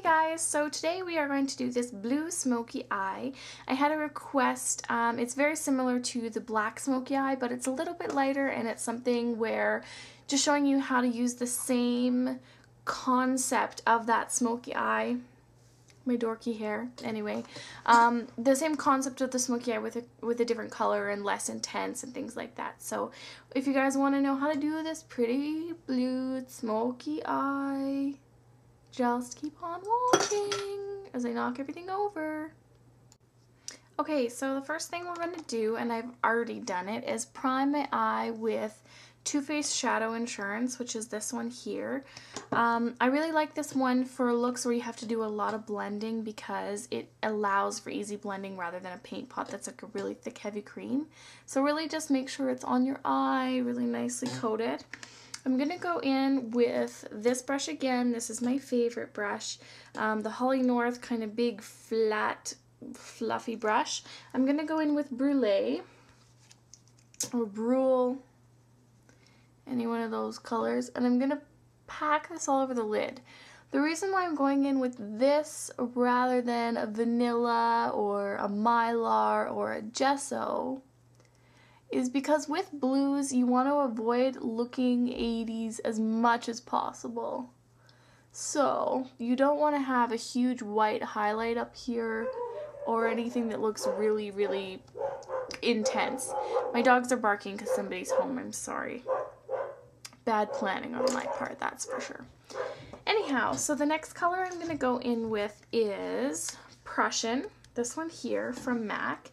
guys, so today we are going to do this blue smoky eye. I had a request, it's very similar to the black smoky eye, but it's a little bit lighter, and it's something where just showing you how to use the same concept of that smoky eye. My dorky hair. Anyway, the same concept of the smoky eye with a different color and less intense and things like that. So if you guys want to know how to do this pretty blue smoky eye, just keep on watching as I knock everything over. Okay, so the first thing we're going to do, and I've already done it, is prime my eye with Too Faced Shadow Insurance, which is this one here. I really like this one for looks where you have to do a lot of blending because it allows for easy blending rather than a paint pot that's like a really thick, heavy cream. So really just make sure it's on your eye, really nicely coated. I'm going to go in with this brush again. This is my favorite brush, the Holly North kind of big, flat, fluffy brush. I'm going to go in with Brule or Brule, any one of those colors, and I'm going to pack this all over the lid. The reason why I'm going in with this rather than a vanilla or a mylar or a gesso is because with blues you want to avoid looking 80s as much as possible. So you don't want to have a huge white highlight up here or anything that looks really, really intense. My dogs are barking because somebody's home, I'm sorry. Bad planning on my part, that's for sure. Anyhow, so the next color I'm going to go in with is Prussian, this one here from MAC,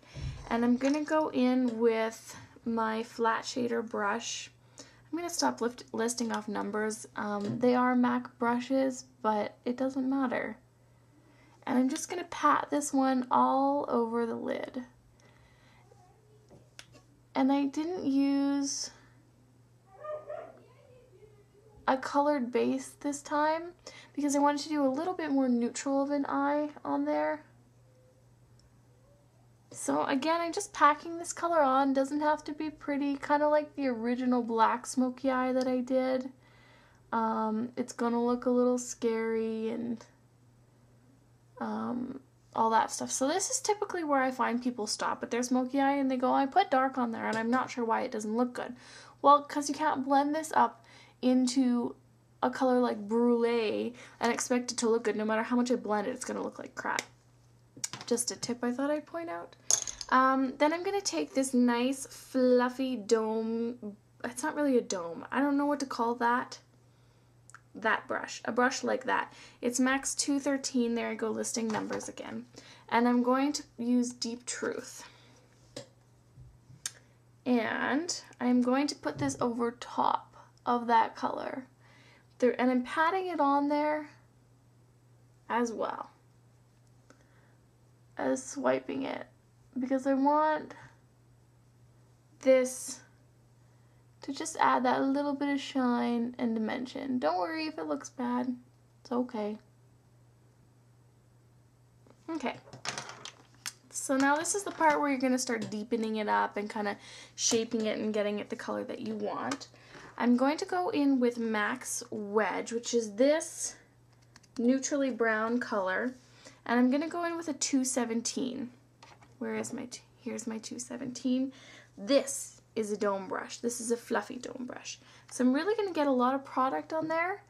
and I'm going to go in with my flat shader brush. I'm going to stop listing off numbers. They are MAC brushes, but it doesn't matter. And I'm just going to pat this one all over the lid. And I didn't use a colored base this time because I wanted to do a little bit more neutral of an eye on there. So again, I'm just packing this color on. Doesn't have to be pretty, kind of like the original black smoky eye that I did. It's gonna look a little scary and all that stuff. So this is typically where I find people stop at their smoky eye and they go, I put dark on there and I'm not sure why it doesn't look good. Well, because you can't blend this up into a color like Brule and expect it to look good. No matter how much I blend it, it's gonna look like crap. Just a tip I thought I'd point out. Then I'm going to take this nice fluffy dome, it's not really a dome, I don't know what to call that brush, a brush like that. It's Max 213, there I go listing numbers again. And I'm going to use Deep Truth. And I'm going to put this over top of that color. And I'm patting it on there as well as swiping it because I want this to just add that little bit of shine and dimension. Don't worry if it looks bad, it's okay. Okay, so now this is the part where you're going to start deepening it up and kind of shaping it and getting it the color that you want. I'm going to go in with MAC's Wedge, which is this neutrally brown color. And I'm going to go in with a 217. Where is my, here's my 217. This is a dome brush. This is a fluffy dome brush. So I'm really going to get a lot of product on there.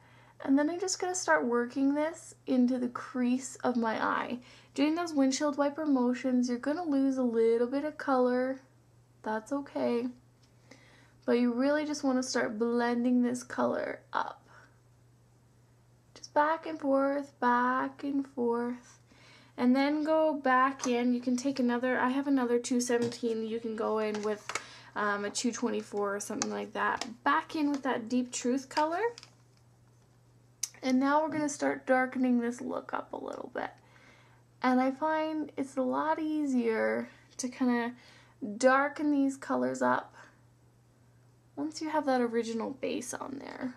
And then I'm just going to start working this into the crease of my eye. Doing those windshield wiper motions, you're going to lose a little bit of color. That's okay. But you really just want to start blending this color up. Just back and forth, back and forth. And then go back in. You can take another, I have another 217, you can go in with a 224 or something like that. Back in with that Deep Truth color. And now we're going to start darkening this look up a little bit. And I find it's a lot easier to kind of darken these colors up once you have that original base on there.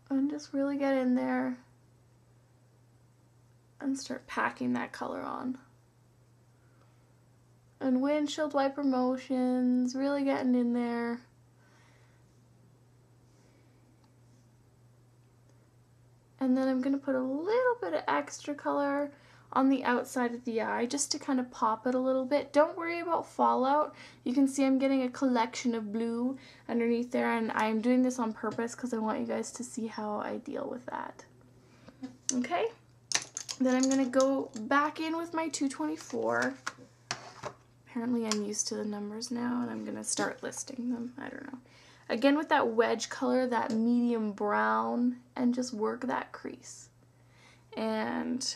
And just really get in there and start packing that color on. And windshield wiper motions, really getting in there. And then I'm going to put a little bit of extra color on the outside of the eye just to kind of pop it a little bit. Don't worry about fallout. You can see I'm getting a collection of blue underneath there, and I'm doing this on purpose because I want you guys to see how I deal with that. Okay, then I'm going to go back in with my 224. Apparently I'm used to the numbers now, and I'm going to start listing them. I don't know. Again with that wedge color, that medium brown, and just work that crease. And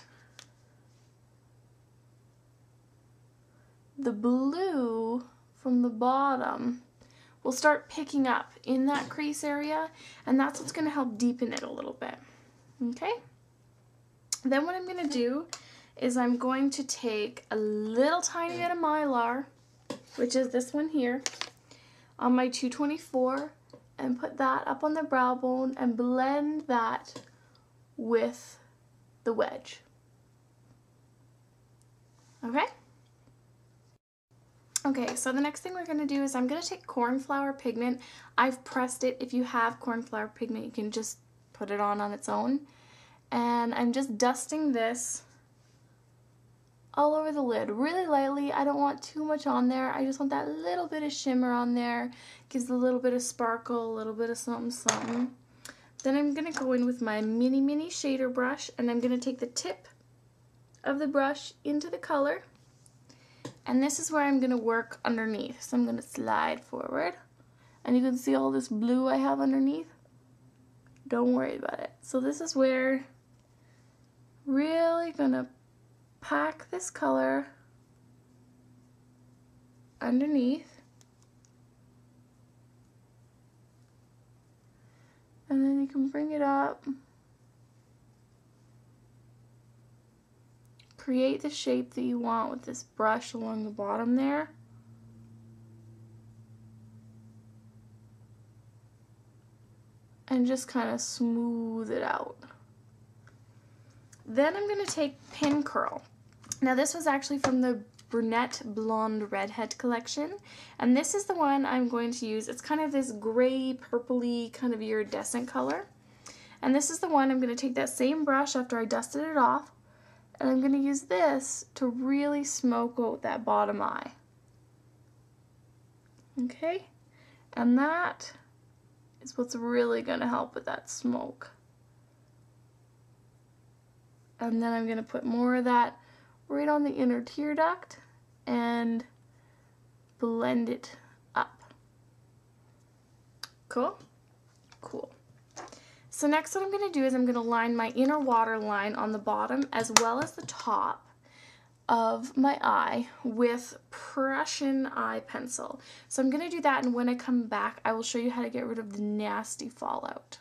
the blue from the bottom will start picking up in that crease area, and that's what's going to help deepen it a little bit. Okay? Then what I'm going to do is I'm going to take a little tiny bit of Mylar, which is this one here, on my 224, and put that up on the brow bone and blend that with the wedge. Okay? Okay, so the next thing we're going to do is I'm going to take cornflower pigment. I've pressed it. If you have cornflower pigment, you can just put it on its own. And I'm just dusting this all over the lid really lightly. I don't want too much on there. I just want that little bit of shimmer on there. Gives a little bit of sparkle, a little bit of something something. Then I'm going to go in with my mini shader brush, and I'm going to take the tip of the brush into the color. And this is where I'm going to work underneath. So I'm going to slide forward. And you can see all this blue I have underneath. Don't worry about it. So this is where really going to pack this color underneath. And then you can bring it up. Create the shape that you want with this brush along the bottom there. And just kind of smooth it out. Then I'm going to take Pincurl. Now this was actually from the Brunette Blonde Redhead collection, and this is the one I'm going to use. It's kind of this gray, purpley, kind of iridescent color. And this is the one I'm going to take that same brush after I dusted it off, and I'm going to use this to really smoke out that bottom eye. Okay? And that is what's really going to help with that smoke. And then I'm going to put more of that right on the inner tear duct and blend it up. Cool? Cool. So next what I'm going to do is I'm going to line my inner water line on the bottom as well as the top of my eye with Prussian eye pencil. So I'm going to do that, and when I come back I will show you how to get rid of the nasty fallout.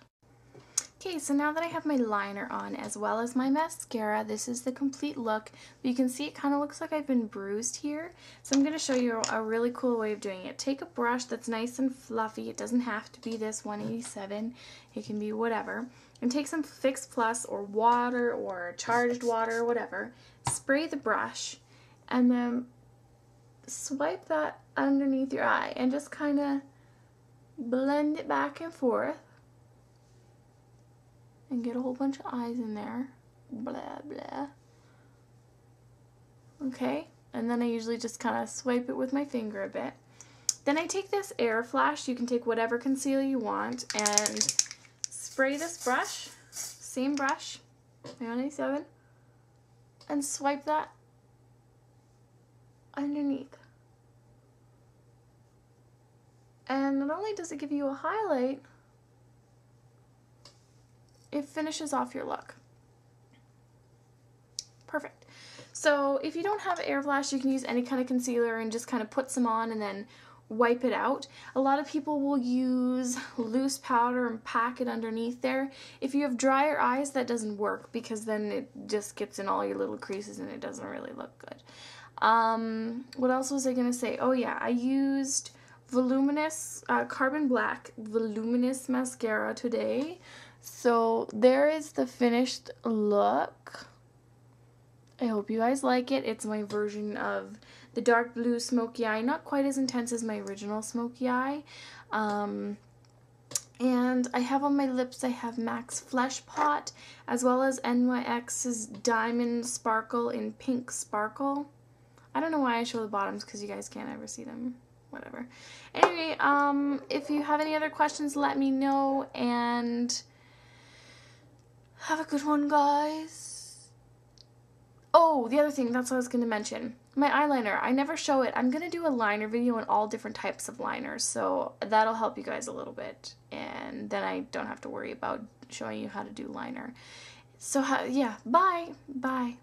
Okay, so now that I have my liner on as well as my mascara, this is the complete look. But you can see it kind of looks like I've been bruised here. So I'm going to show you a really cool way of doing it. Take a brush that's nice and fluffy. It doesn't have to be this 187. It can be whatever. And take some Fix Plus or water or charged water or whatever. Spray the brush and then swipe that underneath your eye and just kind of blend it back and forth. And get a whole bunch of eyes in there. Blah, blah. Okay, and then I usually just kind of swipe it with my finger a bit. Then I take this air flash, you can take whatever concealer you want, and spray this brush, same brush, my 187, and swipe that underneath. And not only does it give you a highlight, it finishes off your look. Perfect. So if you don't have air flash, you can use any kind of concealer and just kind of put some on and then wipe it out. A lot of people will use loose powder and pack it underneath there. If you have drier eyes, that doesn't work because then it just gets in all your little creases and it doesn't really look good. What else was I gonna say? Oh yeah, I used Voluminous, Carbon Black Voluminous Mascara today. So there is the finished look. I hope you guys like it. It's my version of the dark blue smoky eye. Not quite as intense as my original smoky eye. And I have on my lips, I have MAC's Flesh Pot, as well as NYX's Diamond Sparkle in Pink Sparkle. I don't know why I show the bottoms, because you guys can't ever see them. Whatever. Anyway, if you have any other questions, let me know, and have a good one, guys. Oh, the other thing, that's what I was going to mention. My eyeliner, I never show it. I'm going to do a liner video on all different types of liners, so that'll help you guys a little bit. And then I don't have to worry about showing you how to do liner. So, yeah, bye. Bye.